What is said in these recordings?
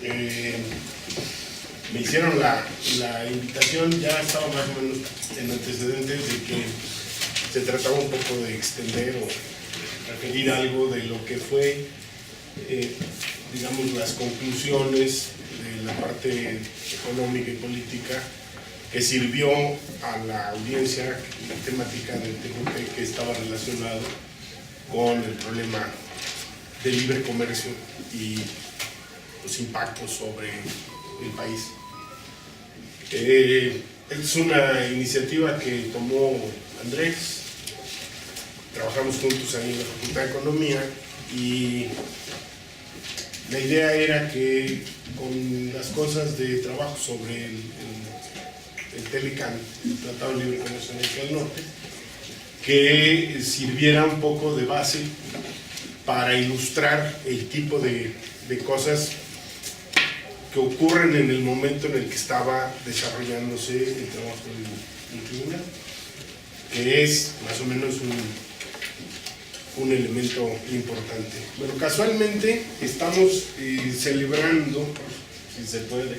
me hicieron la invitación, ya estaba más o menos en antecedentes de que se trataba un poco de extender o referir algo de lo que fue, digamos, las conclusiones de la parte económica y política que sirvió a la audiencia temática del TJP, que estaba relacionado con el problema del libre comercio y los impactos sobre el país. Es una iniciativa que tomó Andrés, trabajamos juntos ahí en la Facultad de Economía y la idea era que con las cosas de trabajo sobre el TLCAN, el Tratado de Libre Comercio del Norte, que sirviera un poco de base para ilustrar el tipo de cosas que ocurren en el momento en el que estaba desarrollándose el trabajo del tribunal, que es más o menos un elemento importante. Bueno, casualmente estamos celebrando, si se puede,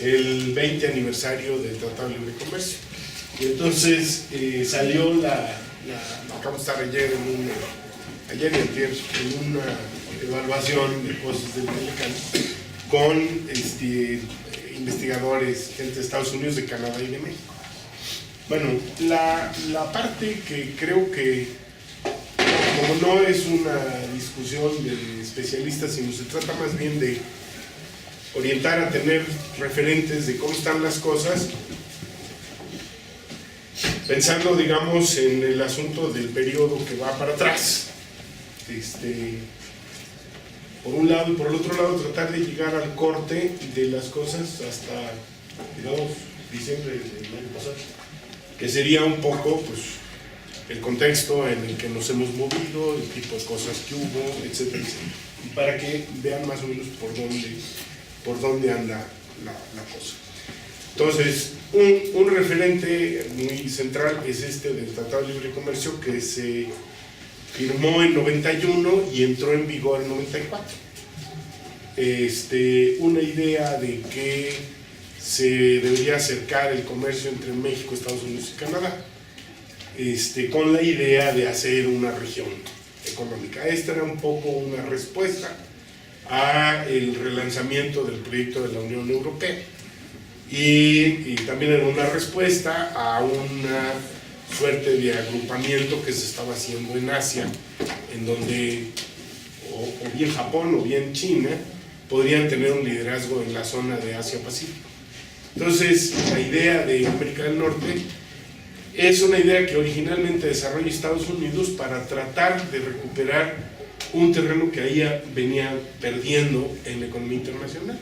el 20 aniversario del Tratado de Libre Comercio. Y entonces salió acabamos de estar ayer y antier, en una evaluación de cosas del TLCAN con investigadores, gente de Estados Unidos, de Canadá y de México. Bueno, la parte que creo que, como no es una discusión de especialistas, sino se trata más bien de orientar a tener referentes de cómo están las cosas, pensando, digamos, en el asunto del periodo que va para atrás, por un lado, y por el otro lado tratar de llegar al corte de las cosas hasta, digamos, diciembre del año pasado, que sería un poco, pues, el contexto en el que nos hemos movido, el tipo de cosas que hubo, etcétera, etcétera, y para que vean más o menos por dónde anda la cosa. Entonces, un referente muy central es este del Tratado de Libre Comercio, que se firmó en 91 y entró en vigor en 94. Una idea de que se debería acercar el comercio entre México, Estados Unidos y Canadá, con la idea de hacer una región económica. Esta era un poco una respuesta a el relanzamiento del proyecto de la Unión Europea y también era una respuesta a una suerte de agrupamiento que se estaba haciendo en Asia, en donde o bien Japón o bien China podrían tener un liderazgo en la zona de Asia-Pacífico. Entonces, la idea de América del Norte es una idea que originalmente desarrolla Estados Unidos para tratar de recuperar un terreno que ahí venía perdiendo en la economía internacional.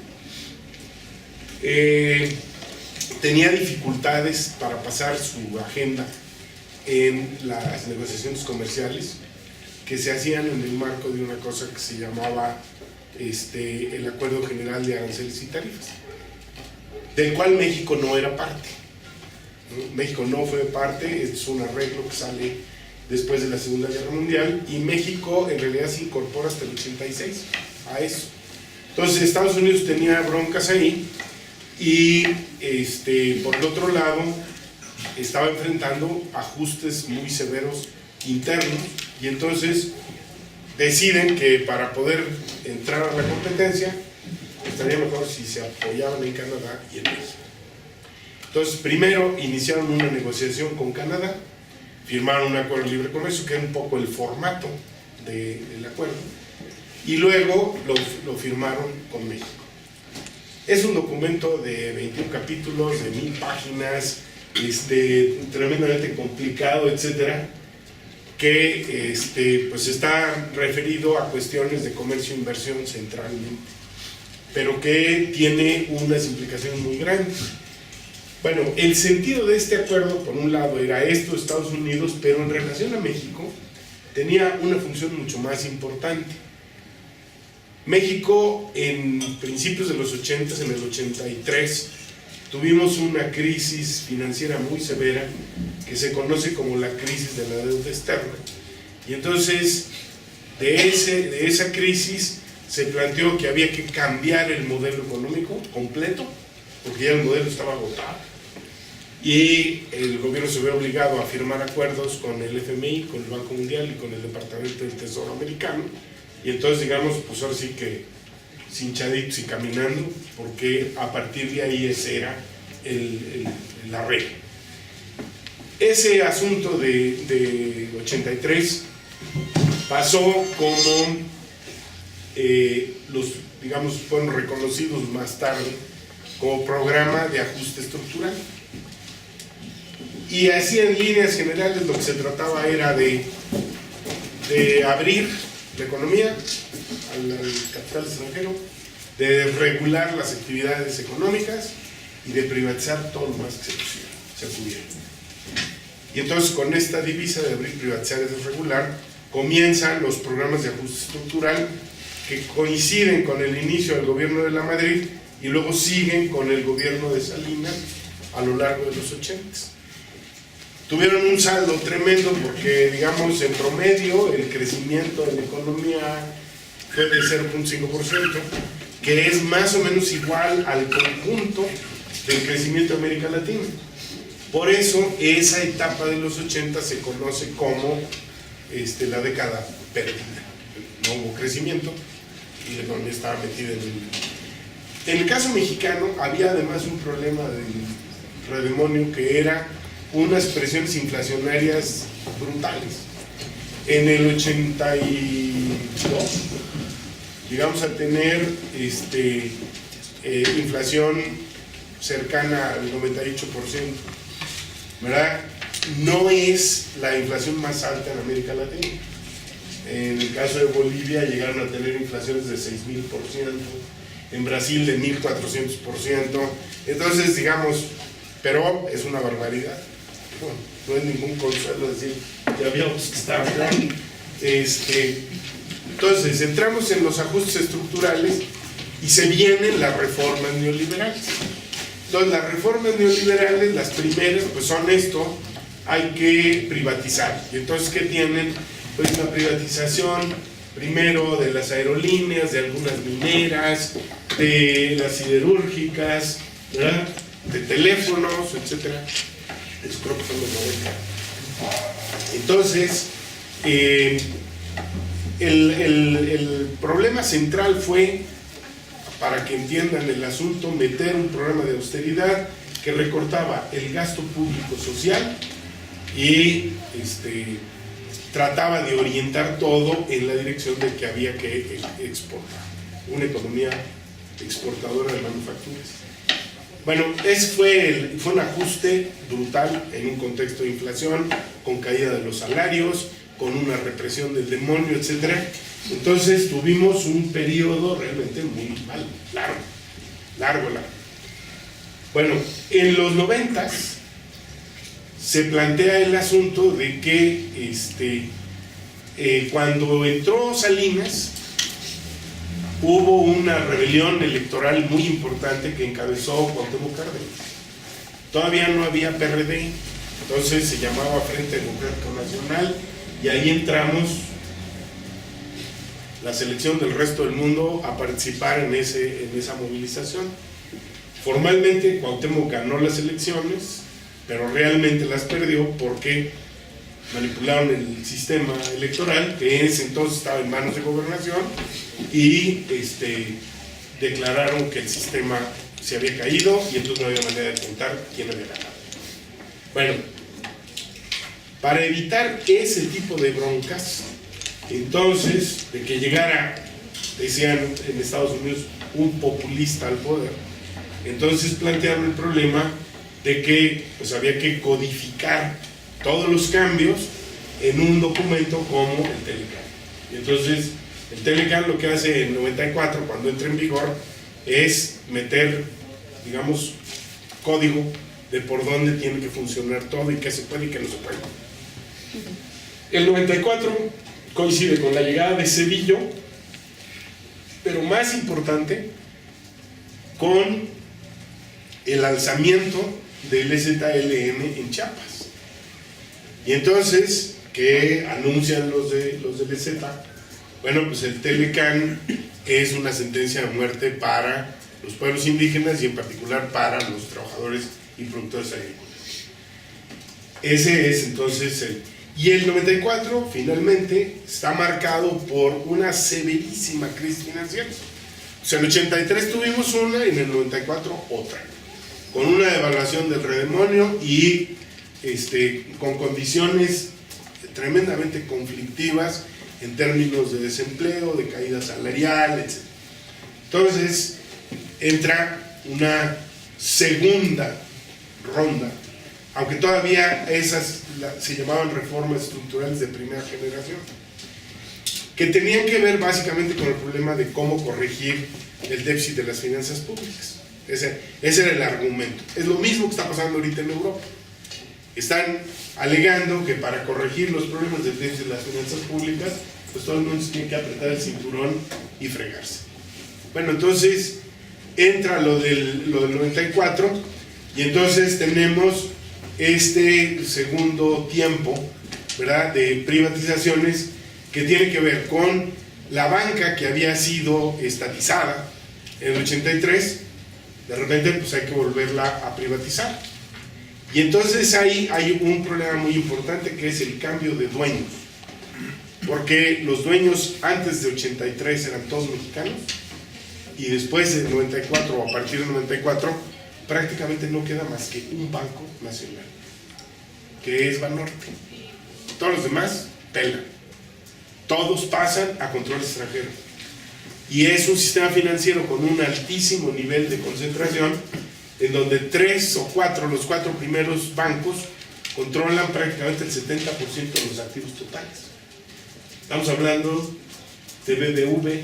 Tenía dificultades para pasar su agenda en las negociaciones comerciales que se hacían en el marco de una cosa que se llamaba el Acuerdo General de Aranceles y Tarifas, del cual México no era parte. México no fue parte, es un arreglo que sale después de la Segunda Guerra Mundial y México en realidad se incorpora hasta el 86 a eso. Entonces Estados Unidos tenía broncas ahí y por el otro lado estaba enfrentando ajustes muy severos internos y entonces deciden que para poder entrar a la competencia estaría mejor si se apoyaban en Canadá y en México. Entonces primero iniciaron una negociación con Canadá, firmaron un acuerdo de libre comercio que era un poco el formato del acuerdo y luego lo firmaron con México. Es un documento de 21 capítulos, de 1000 páginas, tremendamente complicado, etcétera, que pues está referido a cuestiones de comercio e inversión centralmente, pero que tiene unas implicaciones muy grandes. Bueno, el sentido de este acuerdo, por un lado, era esto, Estados Unidos, pero en relación a México tenía una función mucho más importante. México, en principios de los 80, en el 83, tuvimos una crisis financiera muy severa que se conoce como la crisis de la deuda externa. Y entonces, de esa crisis se planteó que había que cambiar el modelo económico completo, porque ya el modelo estaba agotado, y el gobierno se ve obligado a firmar acuerdos con el FMI, con el Banco Mundial y con el Departamento del Tesoro americano, y entonces digamos, pues ahora sí que hinchaditos y caminando, porque a partir de ahí ese era la regla. Ese asunto de 83 pasó como digamos, fueron reconocidos más tarde como programa de ajuste estructural. Y así en líneas generales lo que se trataba era de abrir la economía al capital extranjero, de regular las actividades económicas y de privatizar todo lo más que se pudiera. Y entonces con esta divisa de abrir, privatizar y desregular comienzan los programas de ajuste estructural que coinciden con el inicio del gobierno de la Madrid y luego siguen con el gobierno de Salinas a lo largo de los 80s. Tuvieron un saldo tremendo porque, digamos, en promedio el crecimiento de la economía fue de 0.5%, que es más o menos igual al conjunto del crecimiento de América Latina. Por eso esa etapa de los 80 se conoce como la década perdida. No hubo crecimiento y la economía estaba metida en el caso mexicano había además un problema del redemonio que era unas presiones inflacionarias brutales. En el 82 llegamos a tener inflación cercana al 98%, ¿verdad? No es la inflación más alta en América Latina. En el caso de Bolivia llegaron a tener inflaciones de 6.000%, en Brasil de 1.400%, entonces digamos, pero es una barbaridad. Bueno, no es ningún consuelo decir que habíamos que estar bien. Entonces entramos en los ajustes estructurales y se vienen las reformas neoliberales. Entonces las reformas neoliberales, las primeras, pues son esto: hay que privatizar. Y entonces, ¿qué tienen? Pues una privatización primero de las aerolíneas, de algunas mineras, de las siderúrgicas, ¿verdad?, de teléfonos, etcétera. Eso creo que son los 90. Entonces, el problema central fue, para que entiendan el asunto, meter un programa de austeridad que recortaba el gasto público social y trataba de orientar todo en la dirección de que había que exportar, una economía exportadora de manufacturas. Bueno, ese fue un ajuste brutal en un contexto de inflación, con caída de los salarios, con una represión del demonio, etc. Entonces tuvimos un periodo realmente muy mal, largo. Bueno, en los 90s se plantea el asunto de que cuando entró Salinas hubo una rebelión electoral muy importante que encabezó Cuauhtémoc Cárdenas. Todavía no había PRD, entonces se llamaba Frente Democrático Nacional, y ahí entramos la selección del resto del mundo a participar en esa movilización. Formalmente Cuauhtémoc ganó las elecciones, pero realmente las perdió porque manipularon el sistema electoral, que en ese entonces estaba en manos de Gobernación, y declararon que el sistema se había caído y entonces no había manera de contar quién había ganado. Bueno, para evitar ese tipo de broncas, entonces, de que llegara, decían en Estados Unidos, un populista al poder, entonces plantearon el problema de que pues había que codificar todos los cambios en un documento como el Telecan. Y entonces el Telecan lo que hace en 94, cuando entra en vigor, es meter, digamos, código de por dónde tiene que funcionar todo y qué se puede y qué no se puede. El 94 coincide con la llegada de Zedillo, pero más importante, con el alzamiento del ZLN en Chiapas. Y entonces, ¿qué anuncian los del EZ? Bueno, pues el Telecan es una sentencia de muerte para los pueblos indígenas y en particular para los trabajadores y productores agrícolas. Ese es entonces el... Y el 94 finalmente está marcado por una severísima crisis financiera. O sea, en el 83 tuvimos una y en el 94 otra, con una devaluación del redemonio y con condiciones tremendamente conflictivas en términos de desempleo, de caída salarial, etc. Entonces entra una segunda ronda, aunque todavía esas se llamaban reformas estructurales de primera generación, que tenían que ver básicamente con el problema de cómo corregir el déficit de las finanzas públicas. Ese era el argumento. Es lo mismo que está pasando ahorita en Europa. Están alegando que para corregir los problemas del déficit de las finanzas públicas, pues todo el mundo tiene que apretar el cinturón y fregarse. Bueno, entonces entra lo del 94 y entonces tenemos este segundo tiempo, ¿verdad?, de privatizaciones que tiene que ver con la banca que había sido estatizada en el 83, de repente pues hay que volverla a privatizar. Y entonces ahí hay un problema muy importante que es el cambio de dueños, porque los dueños antes de 83 eran todos mexicanos y después del 94 o a partir del 94 prácticamente no queda más que un banco nacional, que es Banorte. Todos los demás pelan, todos pasan a control extranjero y es un sistema financiero con un altísimo nivel de concentración en donde los cuatro primeros bancos controlan prácticamente el 70% de los activos totales. Estamos hablando de BBV,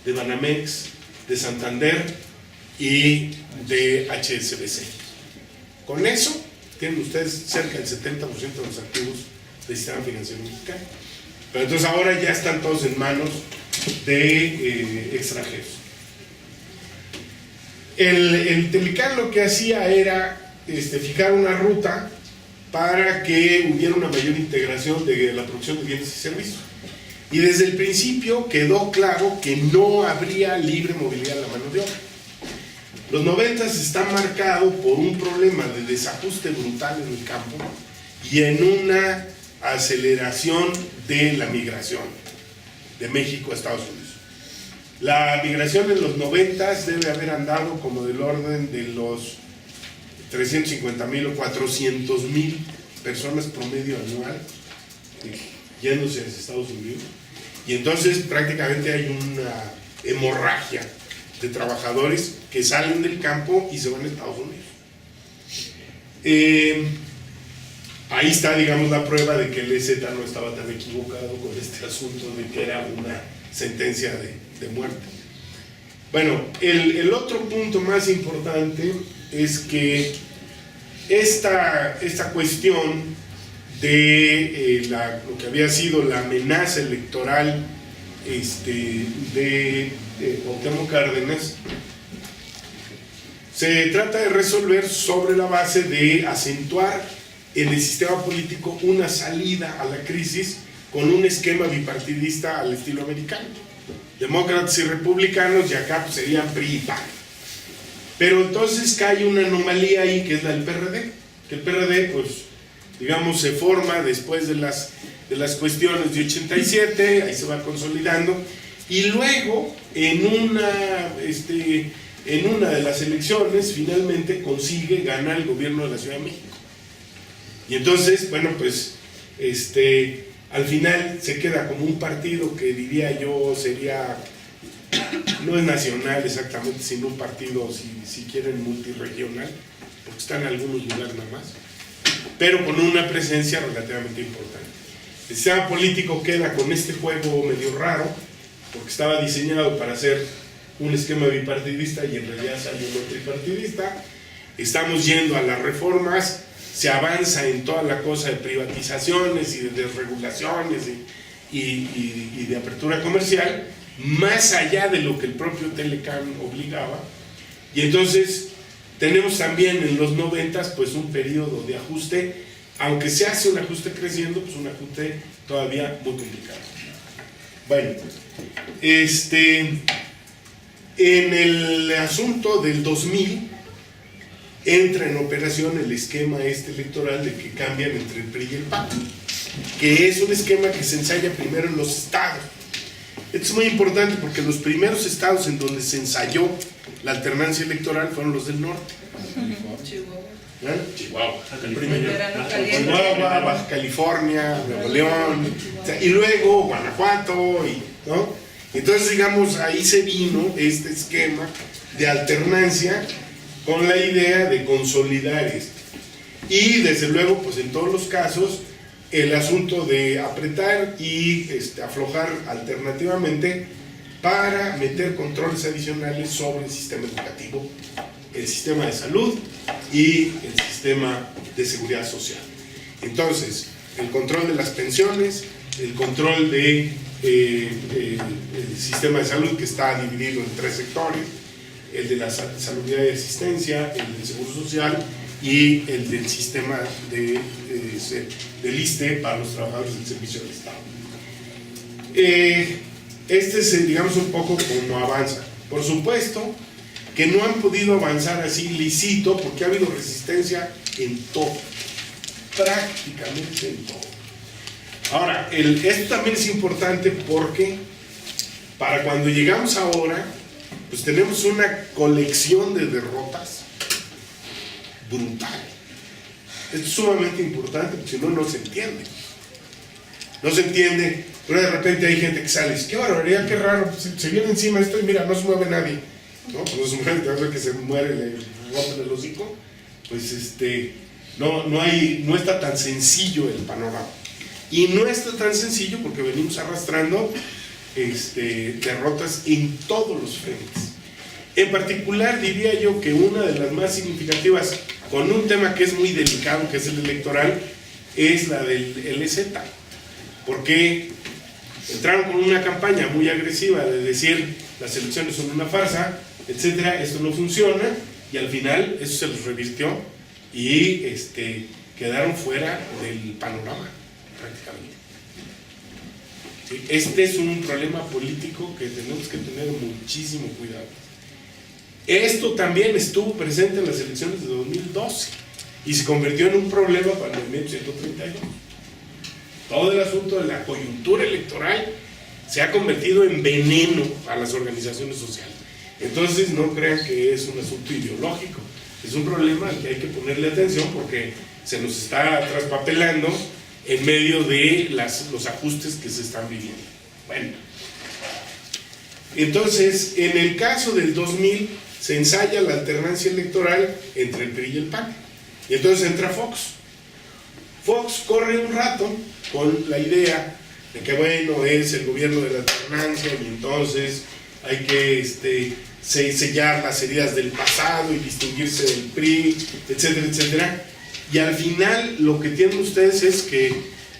de Banamex, de Santander y de HSBC. Con eso tienen ustedes cerca del 70% de los activos del sistema financiero mexicano. Pero entonces ahora ya están todos en manos de extranjeros. El Telecán lo que hacía era fijar una ruta para que hubiera una mayor integración de la producción de bienes y servicios. Y desde el principio quedó claro que no habría libre movilidad de la mano de obra. Los 90 están marcados por un problema de desajuste brutal en el campo y en una aceleración de la migración de México a Estados Unidos. La migración en los 90 debe haber andado como del orden de los 350,000 o 400,000 personas promedio anual yéndose a Estados Unidos, y entonces prácticamente hay una hemorragia de trabajadores que salen del campo y se van a Estados Unidos. Ahí está, digamos, la prueba de que el EZ no estaba tan equivocado con este asunto de que era una sentencia de muerte. Bueno, el otro punto más importante es que esta cuestión de lo que había sido la amenaza electoral de Cuauhtémoc Cárdenas se trata de resolver sobre la base de acentuar en el sistema político una salida a la crisis con un esquema bipartidista al estilo americano, demócratas y republicanos, y acá pues serían PRI y PAN. Pero entonces cae una anomalía ahí que es la del PRD, que el PRD pues digamos se forma después de las cuestiones de 87, ahí se va consolidando, y luego en una de las elecciones finalmente consigue ganar el gobierno de la Ciudad de México. Y entonces, bueno, pues al final se queda como un partido que diría yo sería, no es nacional exactamente, sino un partido, si quieren, multirregional, porque está en algunos lugares nada más, pero con una presencia relativamente importante. El sistema político queda con este juego medio raro, porque estaba diseñado para hacer un esquema bipartidista y en realidad salió uno tripartidista. Estamos yendo a las reformas, se avanza en toda la cosa de privatizaciones y de desregulaciones y de apertura comercial, más allá de lo que el propio Telecán obligaba, y entonces tenemos también en los 90 pues un periodo de ajuste, aunque se hace un ajuste creciendo, pues un ajuste todavía muy complicado. Bueno, En el asunto del 2000 entra en operación el esquema electoral de que cambian entre el PRI y el PAN, que es un esquema que se ensaya primero en los estados. Esto es muy importante porque los primeros estados en donde se ensayó la alternancia electoral fueron los del norte. Chihuahua, Chihuahua, Baja California, Nuevo León, y luego Guanajuato, ¿no? Entonces, digamos, ahí se vino este esquema de alternancia con la idea de consolidar esto. Y desde luego, pues en todos los casos, el asunto de apretar y aflojar alternativamente para meter controles adicionales sobre el sistema educativo, el sistema de salud y el sistema de seguridad social. Entonces, el control de las pensiones, el control del sistema de salud, que está dividido en 3 sectores, el de la salubridad y asistencia, el del seguro social y el del sistema del ISSSTE para los trabajadores del servicio del Estado. Este es, digamos, un poco como avanza. Por supuesto que no han podido avanzar así lícito porque ha habido resistencia en todo, prácticamente en todo. Ahora, esto también es importante porque para cuando llegamos ahora, pues tenemos una colección de derrotas brutal. Esto es sumamente importante porque si no, no se entiende. No se entiende, pero de repente hay gente que sale y dice, qué barbaridad, qué raro, se viene encima esto y mira, no se mueve nadie. ¿No? Pues no se mueve, cada vez que se muere le rompen el hocico. Pues no está tan sencillo el panorama. Y no está tan sencillo porque venimos arrastrando derrotas en todos los frentes. En particular diría yo que una de las más significativas con un tema que es muy delicado, que es el electoral, es la del LZ, porque entraron con una campaña muy agresiva de decir las elecciones son una farsa, etcétera, esto no funciona, y al final eso se les revirtió y quedaron fuera del panorama prácticamente. ¿Sí? Este es un problema político que tenemos que tener muchísimo cuidado. Esto también estuvo presente en las elecciones de 2012 y se convirtió en un problema para el movimiento 132. Todo el asunto de la coyuntura electoral se ha convertido en veneno a las organizaciones sociales. Entonces no crean que es un asunto ideológico, es un problema al que hay que ponerle atención porque se nos está traspapelando en medio de los ajustes que se están viviendo. Bueno, entonces en el caso del 2000 se ensaya la alternancia electoral entre el PRI y el PAN, y entonces entra Fox. Fox corre un rato con la idea de que bueno, es el gobierno de la alternancia y entonces hay que sellar las heridas del pasado y distinguirse del PRI, etcétera, etcétera. Y al final lo que tienen ustedes es que,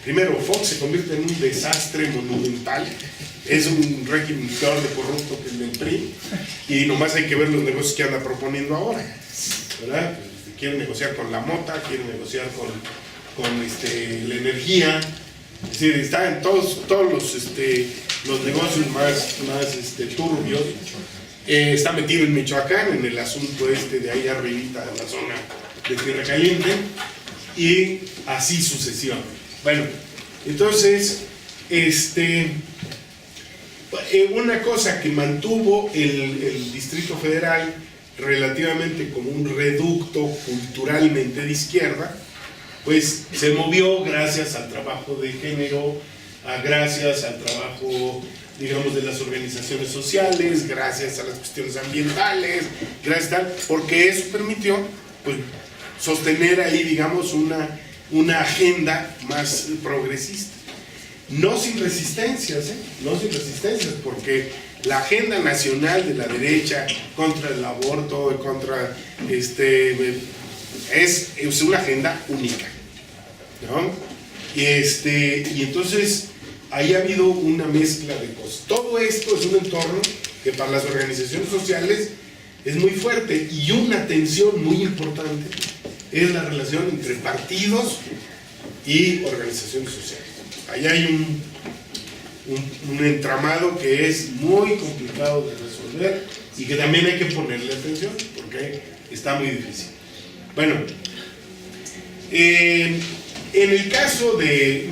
primero, Fox se convierte en un desastre monumental, es un régimen peor de corrupto que el del PRI, y nomás hay que ver los negocios que anda proponiendo ahora, ¿verdad? Quieren negociar con la mota, quieren negociar con la energía, es decir, están todos los negocios más turbios. Está metido en Michoacán, en el asunto de ahí arribita de la zona de Tierra Caliente, y así sucesivamente. Bueno, entonces, una cosa que mantuvo el Distrito Federal relativamente como un reducto culturalmente de izquierda, pues se movió gracias al trabajo de género, gracias al trabajo, digamos, de las organizaciones sociales, gracias a las cuestiones ambientales, gracias a tal, porque eso permitió, pues, sostener ahí, digamos, una agenda más progresista. No sin resistencias, no sin resistencias, porque la agenda nacional de la derecha contra el aborto, contra es una agenda única, ¿no? Y entonces ahí ha habido una mezcla de cosas. Todo esto es un entorno que para las organizaciones sociales es muy fuerte, y una tensión muy importante es la relación entre partidos y organizaciones sociales. Ahí hay un entramado que es muy complicado de resolver y que también hay que ponerle atención porque está muy difícil. Bueno, en el caso del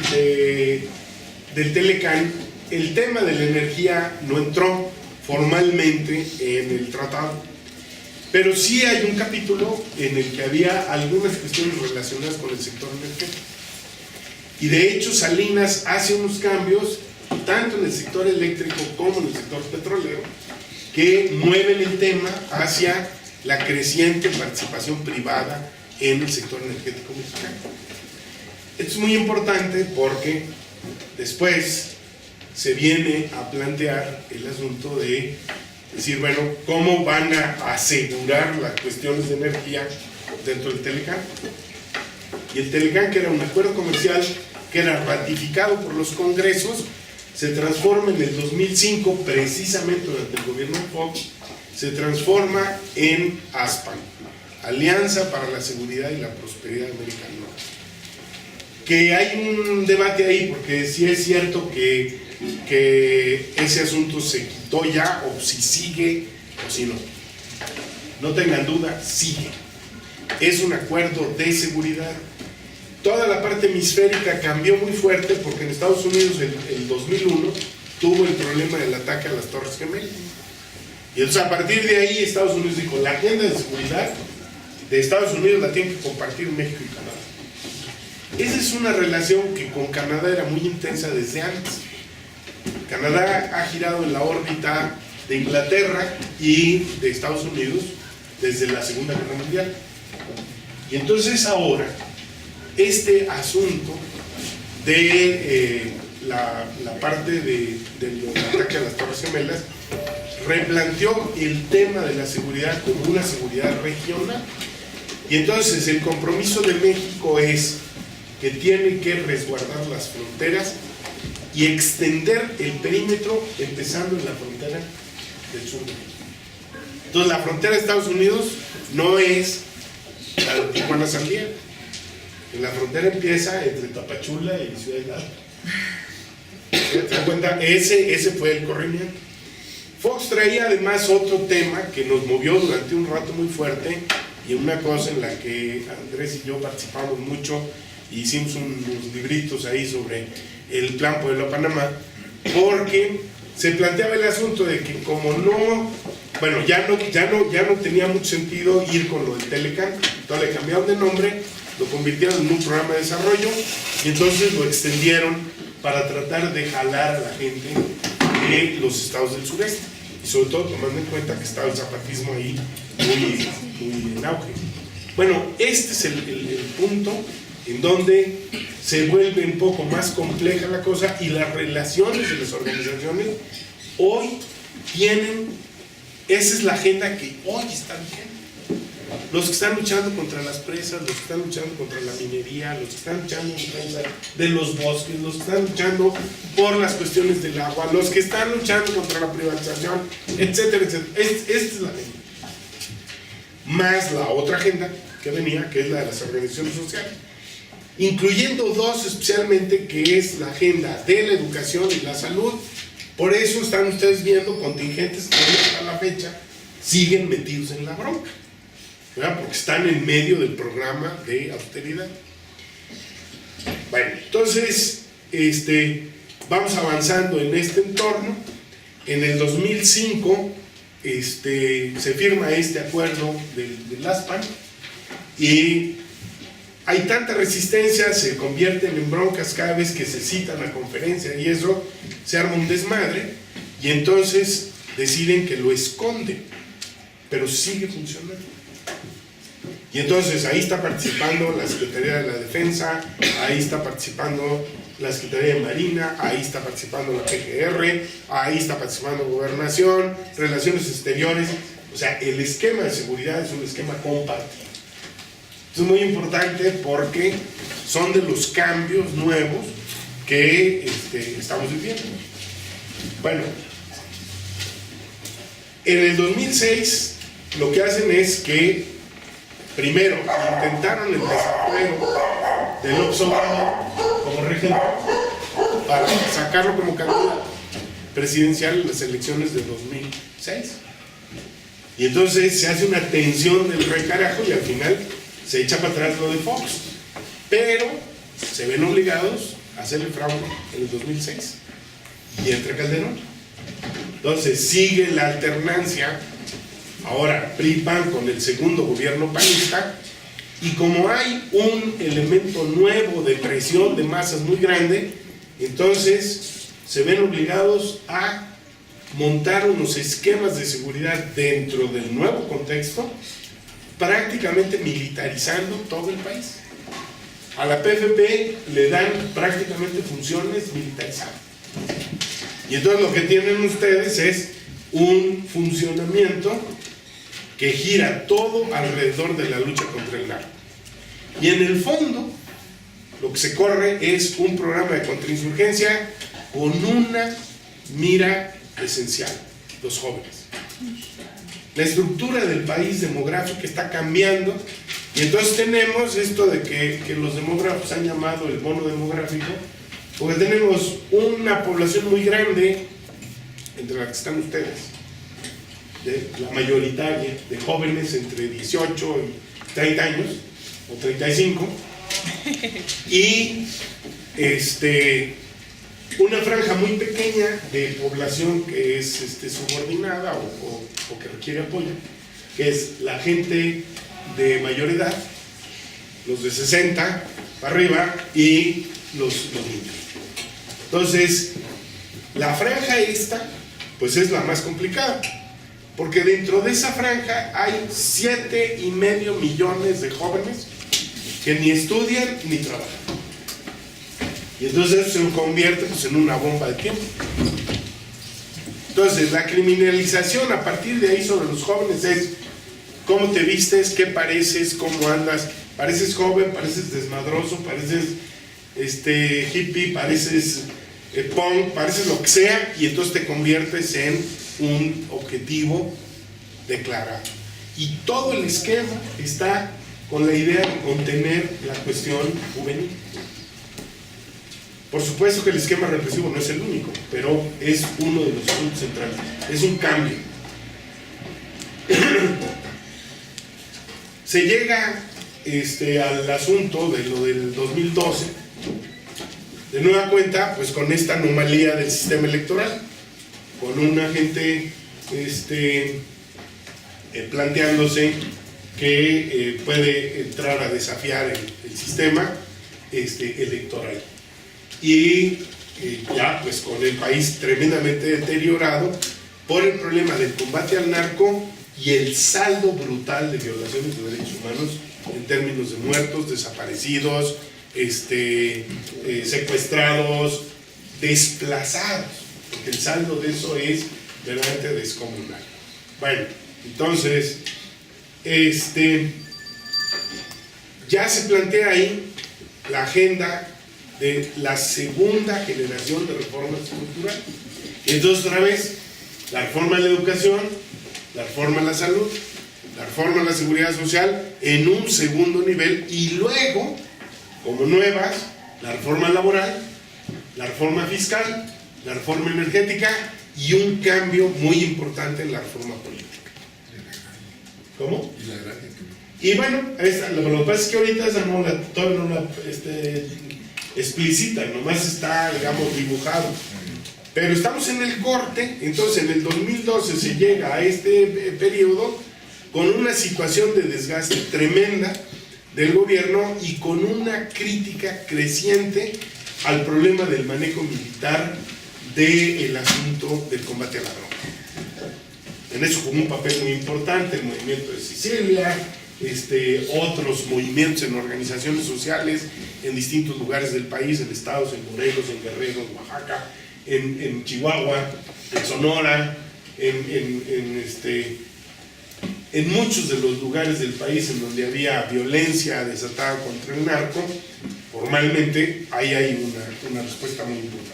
Telecán, el tema de la energía no entró formalmente en el tratado, pero sí hay un capítulo en el que había algunas cuestiones relacionadas con el sector energético. Y de hecho Salinas hace unos cambios tanto en el sector eléctrico como en el sector petrolero que mueven el tema hacia la creciente participación privada en el sector energético mexicano. Esto es muy importante porque después se viene a plantear el asunto de decir, bueno, ¿cómo van a asegurar las cuestiones de energía dentro del Telecán? Y el Telecán, que era un acuerdo comercial que era ratificado por los congresos, se transforma en el 2005, precisamente durante el gobierno de Fox, se transforma en ASPAN, Alianza para la Seguridad y la Prosperidad de América del Norte. Que hay un debate ahí, porque sí es cierto que ese asunto se quitó ya, o si sigue, o si no. No tengan duda, sigue. Es un acuerdo de seguridad. Toda la parte hemisférica cambió muy fuerte porque en Estados Unidos el 2001 tuvo el problema del ataque a las Torres Gemelas. Y entonces a partir de ahí Estados Unidos dijo, la agenda de seguridad de Estados Unidos la tienen que compartir México y Canadá. Esa es una relación que con Canadá era muy intensa desde antes. Canadá ha girado en la órbita de Inglaterra y de Estados Unidos desde la Segunda Guerra Mundial. Y entonces ahora este asunto de la parte del ataque a las Torres Gemelas replanteó el tema de la seguridad como una seguridad regional. Y entonces el compromiso de México es que tiene que resguardar las fronteras y extender el perímetro empezando en la frontera del sur de México. Entonces la frontera de Estados Unidos no es la de Tijuana San Diego. La frontera empieza entre Tapachula y Ciudad Hidalgo. ¿Se dan cuenta? Ese fue el corrimiento. Fox traía además otro tema que nos movió durante un rato muy fuerte y una cosa en la que Andrés y yo participamos mucho y hicimos unos libritos ahí sobre el Plan Puebla-Panamá, porque se planteaba el asunto de que como no, bueno, ya no tenía mucho sentido ir con lo del Telecán, entonces le cambiaron de nombre, lo convirtieron en un programa de desarrollo y entonces lo extendieron para tratar de jalar a la gente de los estados del sureste y sobre todo tomando en cuenta que estaba el zapatismo ahí muy en auge. Bueno, este es el punto en donde se vuelve un poco más compleja la cosa y las relaciones de las organizaciones hoy tienen, esa es la agenda que hoy está vigente. Los que están luchando contra las presas, los que están luchando contra la minería, los que están luchando en defensa de los bosques, los que están luchando por las cuestiones del agua, los que están luchando contra la privatización, etcétera, etcétera. Esta es la agenda. Más la otra agenda que venía, que es la de las organizaciones sociales, incluyendo dos especialmente, que es la agenda de la educación y la salud. Por eso están ustedes viendo contingentes que hasta la fecha siguen metidos en la bronca, ¿verdad? Porque están en medio del programa de austeridad. Bueno, entonces vamos avanzando en este entorno. En el 2005 se firma este acuerdo del ASPAN y hay tanta resistencia, se convierten en broncas cada vez que se citan a conferencia y eso se arma un desmadre y entonces deciden que lo esconden, pero sigue funcionando. Y entonces ahí está participando la Secretaría de la Defensa, ahí está participando la Secretaría de Marina, ahí está participando la PGR, ahí está participando Gobernación, Relaciones Exteriores. O sea, el esquema de seguridad es un esquema compartido. Esto es muy importante porque son de los cambios nuevos que estamos viviendo. Bueno, en el 2006 lo que hacen es que primero intentaron el desafuero de López Obrador como regente para sacarlo como candidato presidencial en las elecciones de 2006. Y entonces se hace una tensión del recarajo y al final se echa para atrás lo de Fox. Pero se ven obligados a hacer el fraude en el 2006 y entra Calderón. Entonces sigue la alternancia, ahora PRI-PAN con el segundo gobierno panista, y como hay un elemento nuevo de presión de masas muy grande, entonces se ven obligados a montar unos esquemas de seguridad dentro del nuevo contexto, prácticamente militarizando todo el país. A la PFP le dan prácticamente funciones militarizadas. Y entonces lo que tienen ustedes es un funcionamiento que gira todo alrededor de la lucha contra el narco. Y en el fondo, lo que se corre es un programa de contrainsurgencia con una mira esencial: los jóvenes. La estructura del país demográfica está cambiando, y entonces tenemos esto de que los demógrafos han llamado el bono demográfico, porque tenemos una población muy grande, entre la que están ustedes, la mayoritaria de jóvenes entre 18 y 30 años, o 35, y una franja muy pequeña de población que es subordinada o que requiere apoyo, que es la gente de mayor edad, los de 60 para arriba, y los niños. Entonces, la franja esta, pues es la más complicada, porque dentro de esa franja hay 7,5 millones de jóvenes que ni estudian ni trabajan. Y entonces eso se convierte pues en una bomba de tiempo. Entonces la criminalización a partir de ahí sobre los jóvenes es: cómo te vistes, qué pareces, cómo andas, pareces joven, pareces desmadroso, pareces hippie, pareces punk, pareces lo que sea, y entonces te conviertes en un objetivo declarado. Y todo el esquema está con la idea de contener la cuestión juvenil. Por supuesto que el esquema represivo no es el único, pero es uno de los puntos centrales. Es un cambio. Se llega al asunto de lo del 2012, de nueva cuenta, pues con esta anomalía del sistema electoral, con una gente planteándose que puede entrar a desafiar el sistema electoral. Y ya pues con el país tremendamente deteriorado por el problema del combate al narco y el saldo brutal de violaciones de derechos humanos en términos de muertos, desaparecidos, secuestrados, desplazados, porque el saldo de eso es verdaderamente descomunal. Bueno, entonces ya se plantea ahí la agenda de la segunda generación de reforma estructural. Entonces, otra vez, la reforma a la educación, la reforma a la salud, la reforma a la seguridad social en un segundo nivel, y luego, como nuevas, la reforma laboral, la reforma fiscal, la reforma energética y un cambio muy importante en la reforma política. ¿Cómo? Y la agraria. Y bueno, lo que pasa es que ahorita esa todavía no la explícita, nomás está, digamos, dibujado. Pero estamos en el corte. Entonces en el 2012 se llega a este periodo con una situación de desgaste tremenda del gobierno y con una crítica creciente al problema del manejo militar del asunto del combate a la droga. En eso jugó un papel muy importante el movimiento de Sicilia, otros movimientos en organizaciones sociales en distintos lugares del país, en estados, en Morelos, en Guerrero, en Oaxaca, en Chihuahua, en Sonora, en muchos de los lugares del país en donde había violencia desatada contra el narco. Formalmente ahí hay una respuesta muy importante.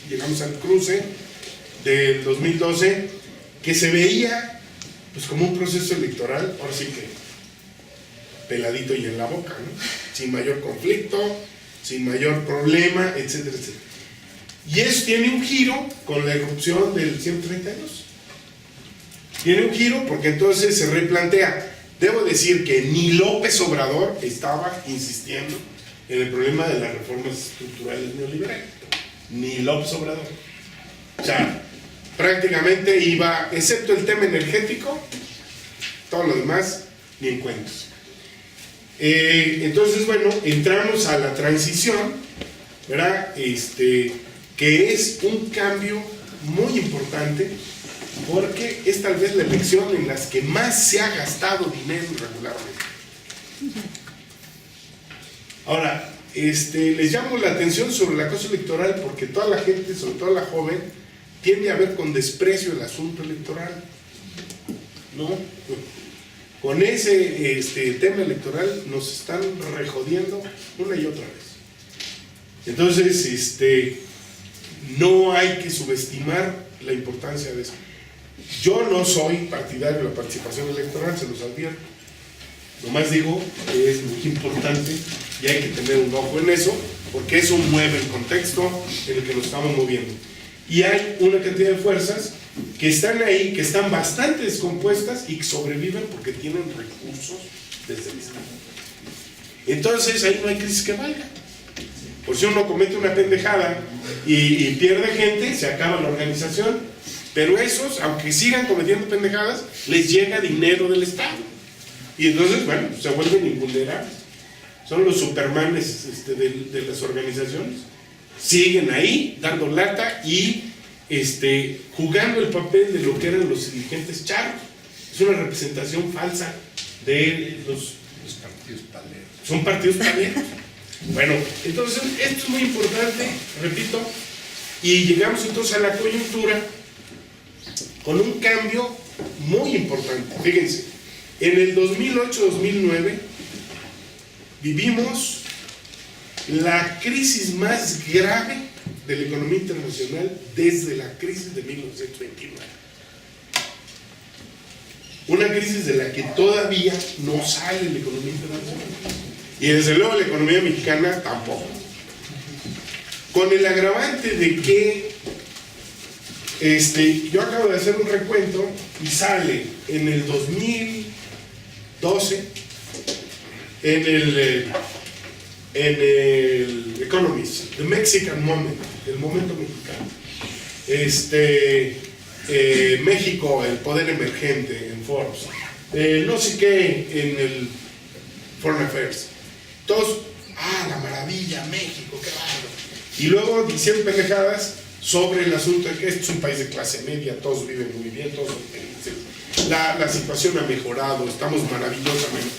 Llegamos al cruce del 2012, que se veía pues como un proceso electoral, ahora sí que peladito y en la boca, ¿no? Sin mayor conflicto, sin mayor problema, etcétera, etcétera. Y eso tiene un giro con la irrupción del 132. Tiene un giro porque entonces se replantea. Debo decir que ni López Obrador estaba insistiendo en el problema de las reformas estructurales neoliberales. Ni López Obrador. O sea, prácticamente iba, excepto el tema energético, todo lo demás, ni en cuentos. Entonces, bueno, entramos a la transición, ¿verdad? Que es un cambio muy importante, porque es tal vez la elección en las que más se ha gastado dinero regularmente. Ahora, les llamo la atención sobre la cosa electoral, porque toda la gente, sobre todo la joven, tiende a ver con desprecio el asunto electoral, ¿no? Con ese tema electoral nos están rejodiendo una y otra vez. Entonces, no hay que subestimar la importancia de eso. Yo no soy partidario de la participación electoral, se los advierto. Nomás digo que es muy importante y hay que tener un ojo en eso, porque eso mueve el contexto en el que nos estamos moviendo. Y hay una cantidad de fuerzas que están ahí, que están bastante descompuestas y que sobreviven porque tienen recursos desde el Estado. Entonces ahí no hay crisis que valga. Por si uno comete una pendejada y pierde gente, se acaba la organización, pero esos, aunque sigan cometiendo pendejadas, les llega dinero del Estado. Y entonces, bueno, se vuelven invulnerables. Son los supermanes de las organizaciones. Siguen ahí, dando lata y jugando el papel de lo que eran los dirigentes charros. Es una representación falsa de los partidos paleros. Son partidos paleros. Bueno, entonces esto es muy importante, repito, y llegamos entonces a la coyuntura con un cambio muy importante. Fíjense, en el 2008-2009 vivimos la crisis más grave de la economía internacional desde la crisis de 1929. Una crisis de la que todavía no sale la economía internacional. Y desde luego la economía mexicana tampoco. Con el agravante de que yo acabo de hacer un recuento y sale en el 2012 en el Economist, The Mexican Moment, el momento mexicano. México, el poder emergente en Forbes, no sé qué en el Foreign Affairs. Todos, la maravilla, México, qué bárbaro. Y luego diciendo pendejadas sobre el asunto de que este es un país de clase media, todos viven muy bien, todos son felices. La situación ha mejorado, estamos maravillosamente.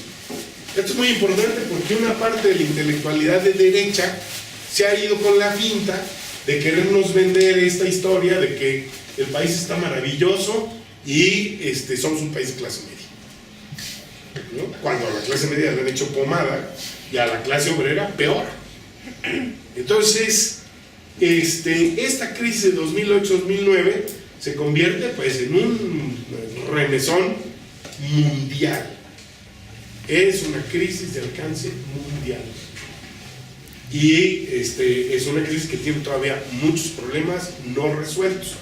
Esto es muy importante porque una parte de la intelectualidad de derecha se ha ido con la finta de querernos vender esta historia de que el país está maravilloso y somos un país de clase media, ¿no? Cuando a la clase media le han hecho pomada y a la clase obrera peor. Entonces, esta crisis de 2008-2009 se convierte pues en un remesón mundial. Es una crisis de alcance mundial. Y es una crisis que tiene todavía muchos problemas no resueltos.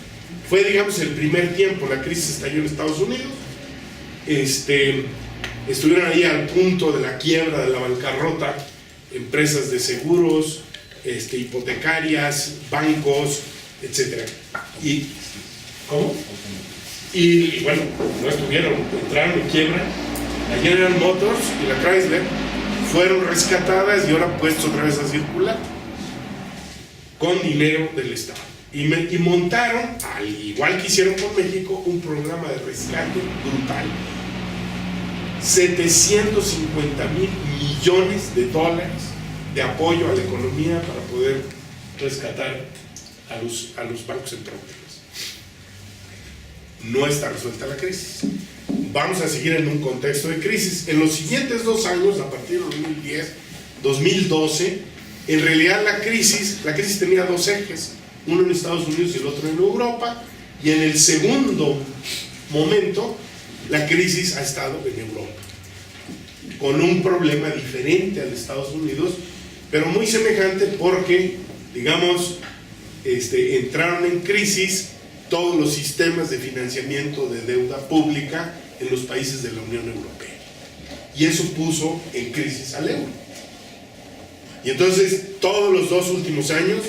Fue, digamos, el primer tiempo, la crisis estalló en Estados Unidos. Estuvieron ahí al punto de la quiebra, de la bancarrota, empresas de seguros, hipotecarias, bancos, etc. ¿Cómo? Y bueno, no estuvieron, entraron en quiebra. La General Motors y la Chrysler fueron rescatadas y ahora puestos otra vez a circular con dinero del Estado. Y montaron, al igual que hicieron con México, un programa de rescate brutal. 750,000 millones de dólares de apoyo a la economía para poder rescatar a los bancos centrales. No está resuelta la crisis. Vamos a seguir en un contexto de crisis. En los siguientes 2 años, a partir de 2010, 2012, en realidad la crisis tenía 2 ejes, uno en Estados Unidos y el otro en Europa, y en el segundo momento la crisis ha estado en Europa, con un problema diferente al de Estados Unidos, pero muy semejante porque, digamos, entraron en crisis todos los sistemas de financiamiento de deuda pública en los países de la Unión Europea. Y eso puso en crisis al euro. Y entonces, todos los 2 últimos años,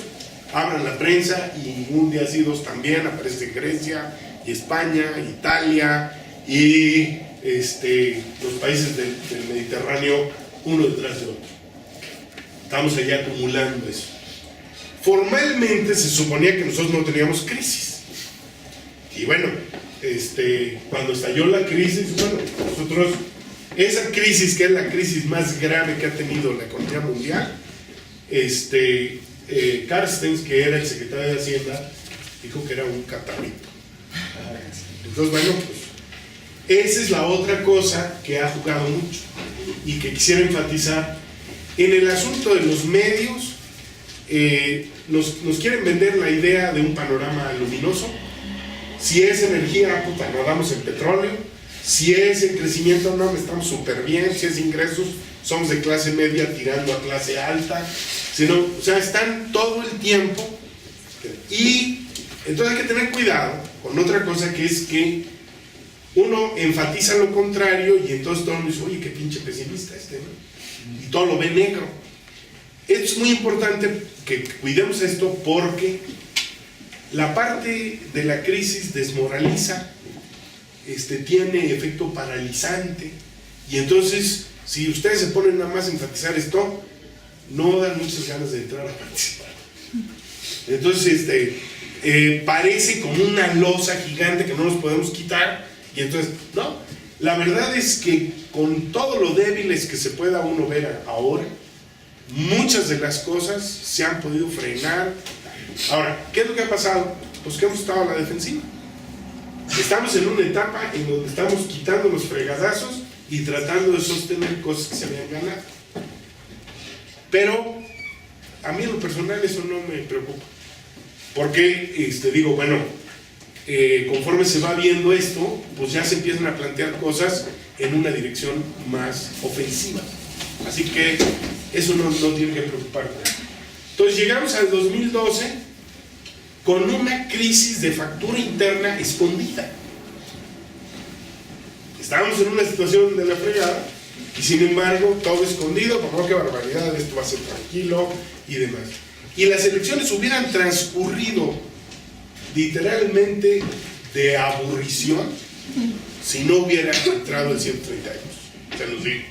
abran la prensa y un día así, 2 también, aparece Grecia, y España, Italia, y los países del Mediterráneo, uno detrás de otro. Estamos allá acumulando eso. Formalmente se suponía que nosotros no teníamos crisis. Y bueno, cuando estalló la crisis, bueno, nosotros, esa crisis, que es la crisis más grave que ha tenido la economía mundial, Carstens, que era el secretario de Hacienda, dijo que era un catarrito. Entonces, bueno, pues esa es la otra cosa que ha jugado mucho y que quisiera enfatizar. En el asunto de los medios, nos quieren vender la idea de un panorama luminoso. Si es energía, puta, nos damos en petróleo. Si es el crecimiento, no, estamos súper bien. Si es ingresos, somos de clase media tirando a clase alta. O sea, están todo el tiempo. Y entonces hay que tener cuidado con otra cosa, que es que uno enfatiza lo contrario y entonces todo el mundo dice, oye, qué pinche pesimista ¿no? Y todo lo ve negro. Es muy importante que cuidemos esto, porque la parte de la crisis desmoraliza, tiene efecto paralizante, y entonces si ustedes se ponen nada más a enfatizar esto, no dan muchas ganas de entrar a participar. Entonces parece como una losa gigante que no nos podemos quitar, y entonces no, la verdad es que con todo lo débiles que se pueda uno ver ahora, muchas de las cosas se han podido frenar. Ahora, ¿qué es lo que ha pasado? Pues que hemos estado a la defensiva. Estamos en una etapa en donde estamos quitando los fregadazos y tratando de sostener cosas que se habían ganado. Pero a mí en lo personal eso no me preocupa, porque digo, bueno, conforme se va viendo esto, pues ya se empiezan a plantear cosas en una dirección más ofensiva. Así que eso no tiene que preocuparnos. Entonces llegamos al 2012 con una crisis de factura interna escondida. Estábamos en una situación de la fregada y sin embargo todo escondido, como qué barbaridad, esto va a ser tranquilo y demás. Y las elecciones hubieran transcurrido literalmente de aburrición si no hubiera entrado el 132, se los digo.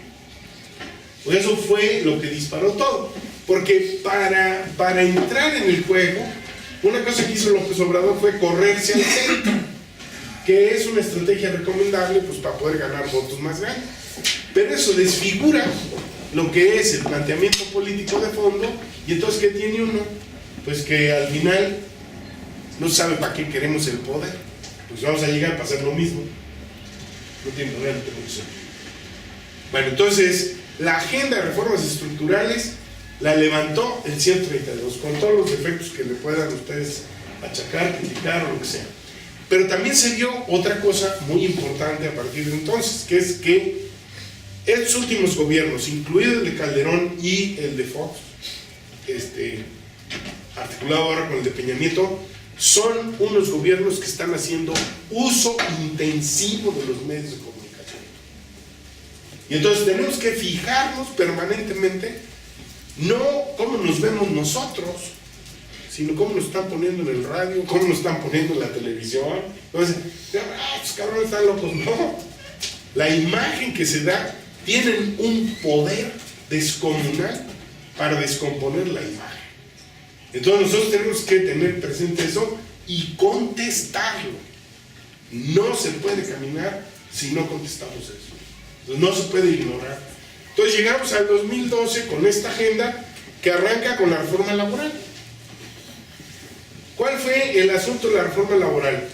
Pues eso fue lo que disparó todo, porque para entrar en el juego, una cosa que hizo López Obrador fue correrse al centro, que es una estrategia recomendable pues para poder ganar votos más grandes, pero eso desfigura lo que es el planteamiento político de fondo. Y entonces, ¿qué tiene uno? Pues que al final no sabe para qué queremos el poder, pues vamos a llegar a hacer lo mismo. No tiene realmente mucho sentido. Bueno, entonces la agenda de reformas estructurales la levantó el 132, con todos los defectos que le puedan ustedes achacar, criticar o lo que sea. Pero también se vio otra cosa muy importante a partir de entonces, que es que estos últimos gobiernos, incluido el de Calderón y el de Fox, articulado ahora con el de Peña Nieto, son unos gobiernos que están haciendo uso intensivo de los medios de comunicación. Y entonces tenemos que fijarnos permanentemente, no cómo nos vemos nosotros, sino cómo nos están poniendo en el radio, cómo nos están poniendo en la televisión. Entonces, pues cabrones están locos. No, la imagen que se da, tienen un poder descomunal para descomponer la imagen. Entonces nosotros tenemos que tener presente eso y contestarlo. No se puede caminar si no contestamos eso. Entonces no se puede ignorar. Entonces llegamos al 2012 con esta agenda que arranca con la reforma laboral. ¿Cuál fue el asunto de la reforma laboral?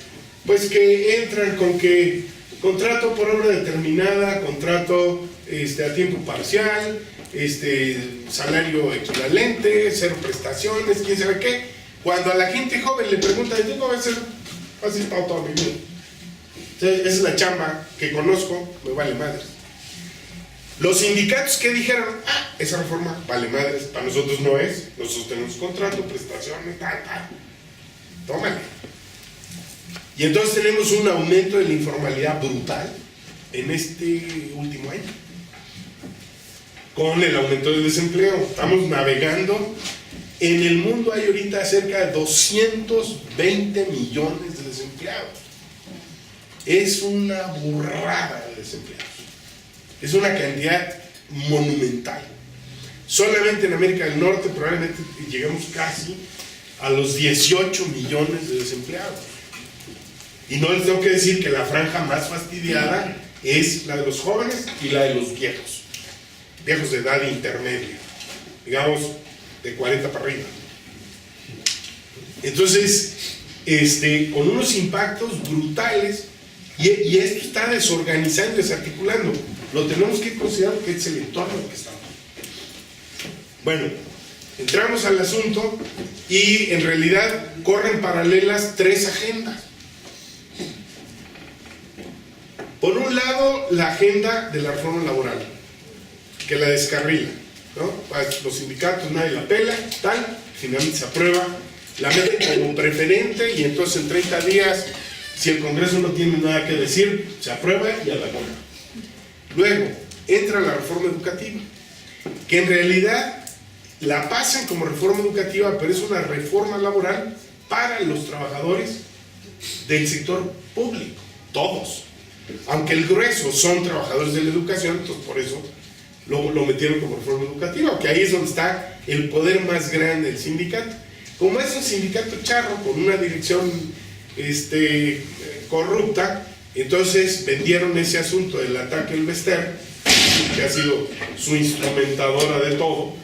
Pues que entran con que contrato por obra determinada, contrato a tiempo parcial, salario equivalente, 0 prestaciones, quién sabe qué. Cuando a la gente joven le pregunta, ¿yo cómo va a ser fácil para toda mi vida? Entonces, esa es la chamba que conozco, me vale madres. Los sindicatos que dijeron, esa reforma vale madres, para nosotros no es, nosotros tenemos contrato, prestaciones, tal. Tómale. Y entonces tenemos un aumento de la informalidad brutal en este último año, con el aumento del desempleo. Estamos navegando. En el mundo hay ahorita cerca de 220 millones de desempleados. Es una burrada de desempleados. Es una cantidad monumental. Solamente en América del Norte probablemente llegamos casi a los 18 millones de desempleados. Y no les tengo que decir que la franja más fastidiada es la de los jóvenes y la de los viejos de edad intermedia, digamos de 40 para arriba. Entonces, con unos impactos brutales, y esto está desorganizando, desarticulando. Lo tenemos que considerar que es el entorno en el que estamos. Bueno, entramos al asunto y en realidad corren paralelas tres agendas. Por un lado, la agenda de la reforma laboral, que la descarrila, ¿no? Los sindicatos nadie la pela, tal, finalmente se aprueba, la meten como preferente y entonces en 30 días, si el Congreso no tiene nada que decir, se aprueba y a la bola. Luego, entra la reforma educativa, que en realidad la pasan como reforma educativa, pero es una reforma laboral para los trabajadores del sector público, todos. Aunque el grueso son trabajadores de la educación, entonces por eso lo metieron como reforma educativa, que ahí es donde está el poder más grande del sindicato. Como es un sindicato charro con una dirección corrupta, entonces vendieron ese asunto del ataque al Bester, que ha sido su instrumentadora de todo,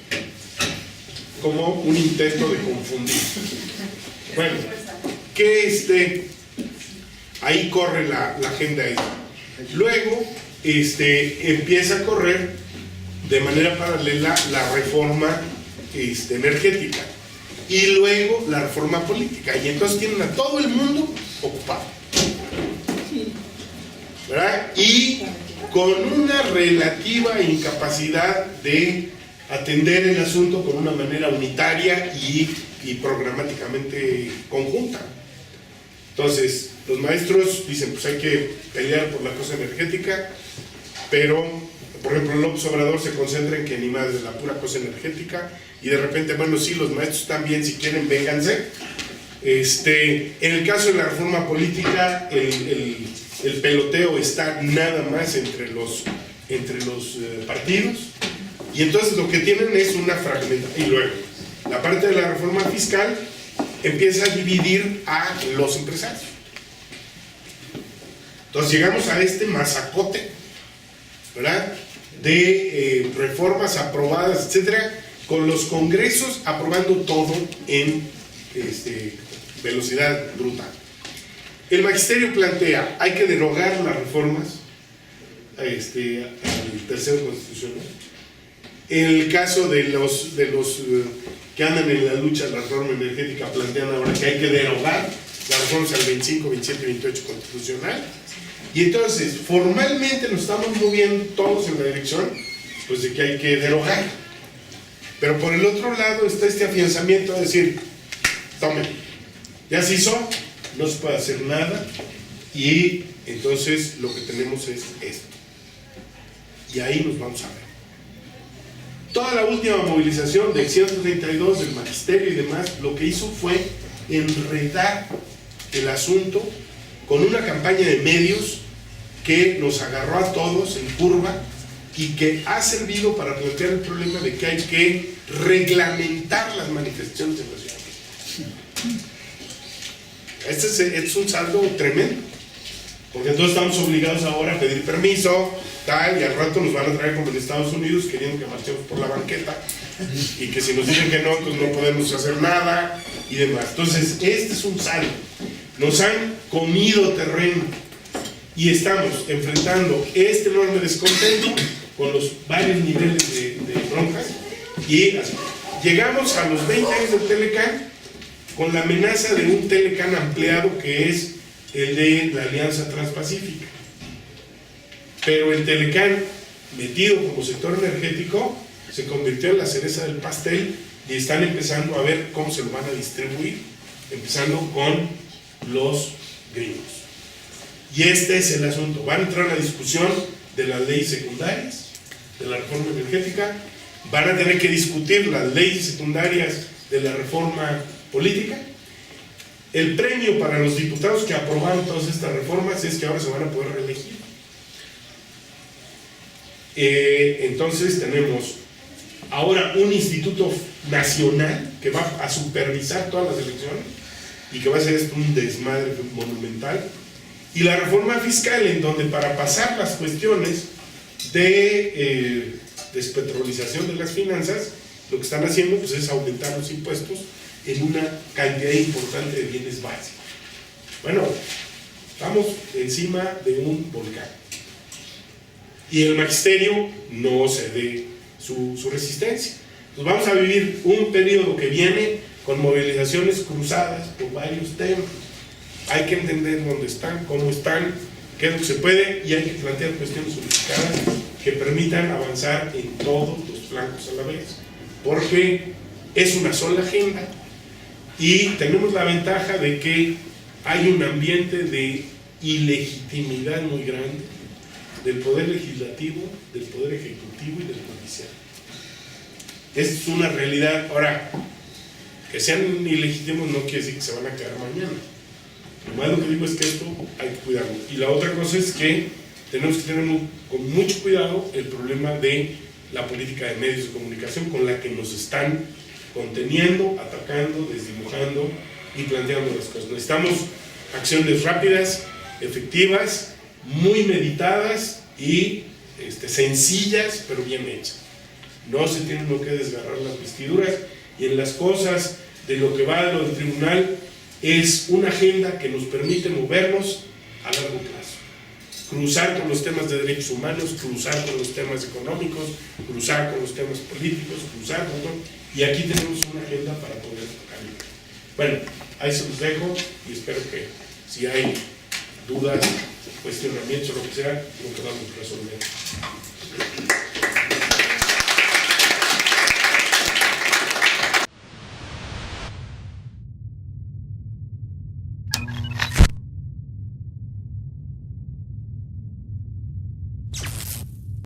como un intento de confundir. Bueno, que ahí corre la agenda ahí. Luego empieza a correr de manera paralela la reforma energética y luego la reforma política, y entonces tienen a todo el mundo ocupado, ¿verdad? Y con una relativa incapacidad de atender el asunto con una manera unitaria y programáticamente conjunta. Entonces, los maestros dicen, pues hay que pelear por la cosa energética, pero, por ejemplo, López Obrador se concentra en que ni más de la pura cosa energética, y de repente, bueno, sí, los maestros también, si quieren, vénganse. En el caso de la reforma política, el peloteo está nada más entre los partidos, y entonces lo que tienen es una fragmentación. Y luego, la parte de la reforma fiscal empieza a dividir a los empresarios. Entonces llegamos a este masacote, ¿verdad?, de reformas aprobadas, etcétera, con los congresos aprobando todo en velocidad brutal. El magisterio plantea, hay que derogar las reformas al tercero constitucional. En el caso de los que andan en la lucha de la reforma energética, plantean ahora que hay que derogar las reformas al 25, 27 y 28 constitucional. Y entonces, formalmente nos estamos moviendo todos en la dirección, pues, de que hay que derogar. Pero por el otro lado está este afianzamiento de decir, tomen, ya se hizo, no se puede hacer nada, y entonces lo que tenemos es esto. Y ahí nos vamos a ver. Toda la última movilización del 132, del magisterio y demás, lo que hizo fue enredar el asunto con una campaña de medios que nos agarró a todos en curva y que ha servido para plantear el problema de que hay que reglamentar las manifestaciones en la ciudad. Este es un saldo tremendo, porque entonces estamos obligados ahora a pedir permiso, tal, y al rato nos van a traer como en Estados Unidos queriendo que marchemos por la banqueta, y que si nos dicen que no, pues no podemos hacer nada y demás. Entonces este es un saldo. Nos han comido terreno y estamos enfrentando este enorme descontento con los varios niveles de broncas, y así. Llegamos a los 20 años del Telecán con la amenaza de un Telecán ampliado, que es el de la Alianza Transpacífica. Pero el Telecán, metido como sector energético, se convirtió en la cereza del pastel, y están empezando a ver cómo se lo van a distribuir, empezando con los gringos. Y este es el asunto. Van a entrar a la discusión de las leyes secundarias, de la reforma energética, van a tener que discutir las leyes secundarias de la reforma política. El premio para los diputados que aprobaron todas estas reformas es que ahora se van a poder reelegir. Entonces tenemos ahora un instituto nacional que va a supervisar todas las elecciones y que va a hacer esto un desmadre monumental. Y la reforma fiscal, en donde para pasar las cuestiones de despetrolización de las finanzas, lo que están haciendo pues, es aumentar los impuestos en una cantidad importante de bienes básicos. Bueno, estamos encima de un volcán. Y el magisterio no cede su resistencia. Entonces vamos a vivir un periodo que viene con movilizaciones cruzadas por varios temas. Hay que entender dónde están, cómo están, qué es lo que se puede, y hay que plantear cuestiones unificadas que permitan avanzar en todos los flancos a la vez, porque es una sola agenda y tenemos la ventaja de que hay un ambiente de ilegitimidad muy grande del poder legislativo, del poder ejecutivo y del judicial. Es una realidad. Ahora, que sean ilegítimos no quiere decir que se van a quedar mañana. Lo más lo que digo es que esto hay que cuidarlo. Y la otra cosa es que tenemos que tener con mucho cuidado el problema de la política de medios de comunicación con la que nos están conteniendo, atacando, desdibujando y planteando las cosas. Necesitamos acciones rápidas, efectivas, muy meditadas y sencillas, pero bien hechas. No se tienen que desgarrar las vestiduras, y en las cosas de lo que va a lo del tribunal es una agenda que nos permite movernos a largo plazo, cruzar con los temas de derechos humanos, cruzar con los temas económicos, cruzar con los temas políticos, cruzar con todo, y aquí tenemos una agenda para poder tocarlo. Bueno, ahí se los dejo y espero que si hay dudas, cuestionamientos o lo que sea, lo podamos resolver.